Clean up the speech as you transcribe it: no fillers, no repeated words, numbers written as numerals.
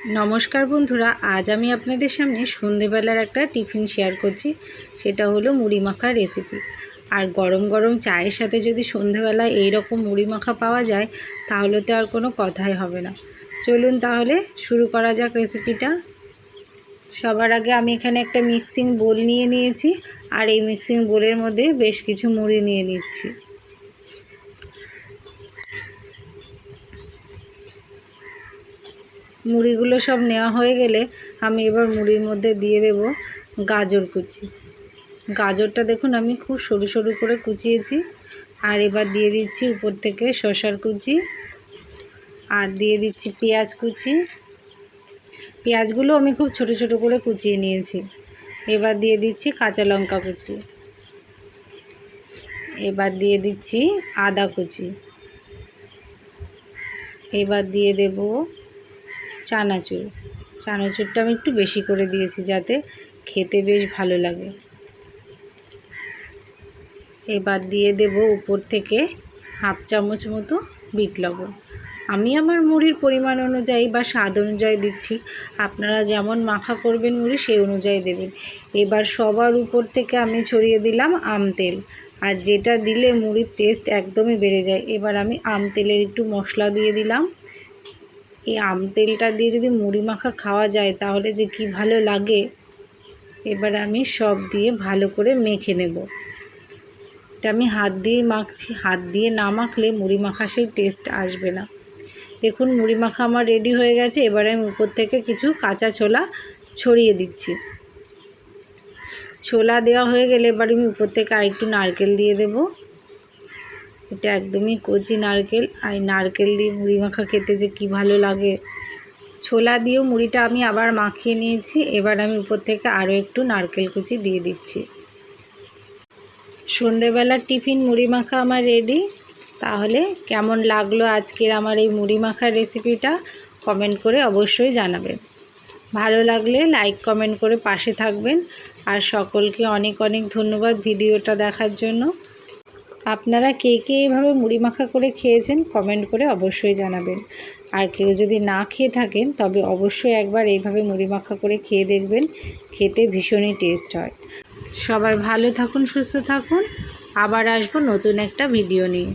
नमस्कार बंधुरा आज आमी आपनादेर सामने सन्ध्येबेलार एकटा टिफिन शेयर करছি। सेटा हलो मुड़ी माखा रेसिपि। और गरम गरम चायेर साथे यदि सन्ध्येबेला एई रकम मुड़ी माखा पाওয়া যায় ताहले तो आर कोनो कथाई होबे ना। चलुन ताहले शुरू करा जाक रेसिपिटा। सबार आगे आमी एखाने एकटा मिक्सिंग बोल निये निয়েছি और এই मिक्सिंग बोलेर मধ্যে बेश किछु मुड़ी निये निচ্ছি। मुड़ीगुलो सब नेওয়া হয়ে গেলে আমি এবার মুড়ির মধ্যে দিয়ে দেব গাজর কুচি। গাজরটা দেখুন আমি খুব সরু সরু করে কুচিয়েছি। আর এবার দিয়ে দিচ্ছি উপর থেকে শসার কুচি আর দিয়ে দিচ্ছি পেঁয়াজ কুচি। পেঁয়াজগুলো আমি খুব ছোট ছোট করে কুচিয়ে নিয়েছি। এবার দিয়ে দিচ্ছি কাঁচা লঙ্কা কুচি। এবার দিয়ে দিচ্ছি আদা কুচি। এবার দিয়ে দেব চানাচুর। চানাচুরটা আমি একটু বেশি করে দিয়েছি যাতে খেতে বেশ ভালো লাগে। এবার দিয়ে দেব উপর থেকে হাফ চামচ মতো বিট লবণ। আমি আমার মুড়ির পরিমাণ অনুযায়ী বা স্বাদ অনুযায়ী দিচ্ছি, আপনারা যেমন মাখা করবেন মুড়ি সেই অনুযায়ী দেবেন। এবার সবার উপর থেকে আমি ছড়িয়ে দিলাম আম তেল, আর যেটা দিলে মুড়ির টেস্ট একদমই বেড়ে যায়। এবার আমি আম তেলের একটু মশলা দিয়ে দিলাম। এই আম তেলটা দিয়ে যদি মুড়ি মাখা খাওয়া যায় তাহলে যে কি ভালো লাগে। এবার আমি সব দিয়ে ভালো করে মেখে নেব। এটা আমি হাত দিয়ে মাখছি, হাত দিয়ে না মাখলে মুড়ি মাখা সেই টেস্ট আসবে না। দেখুন মুড়ি মাখা আমার রেডি হয়ে গেছে। এবার আমি উপর থেকে কিছু কাঁচা ছোলা ছড়িয়ে দিচ্ছি। ছোলা দেওয়া হয়ে গেলে এবার আমি উপর থেকে আরেকটু নারকেল দিয়ে দেব। এটা একদমই কচি নারকেল, আর নারকেল দিয়ে মুড়ি মাখা খেতে যে কি ভালো লাগে। ছোলা দিয়েও মুড়িটা আমি আবার মাখিয়ে নিয়েছি। এবার আমি উপর থেকে আরও একটু নারকেল কুচি দিয়ে দিচ্ছি। সন্ধ্যেবেলার টিফিন মুড়ি মাখা আমার রেডি। তাহলে কেমন লাগলো আজকের আমার এই মুড়ি মাখার রেসিপিটা কমেন্ট করে অবশ্যই জানাবেন। ভালো লাগলে লাইক কমেন্ট করে পাশে থাকবেন। আর সকলকে অনেক অনেক ধন্যবাদ ভিডিওটা দেখার জন্য। আপনারা কে কে এইভাবে মুড়ি মাখা করে খেয়েছেন কমেন্ট করে অবশ্যই জানাবেন। আর কেউ যদি না খেয়ে থাকেন তবে অবশ্যই একবার এইভাবে মুড়ি মাখা করে খেয়ে দেখবেন, খেতে ভীষণই টেস্ট হয়। সবাই ভালো থাকুন, সুস্থ থাকুন। আবার আসবো নতুন একটা ভিডিও নিয়ে।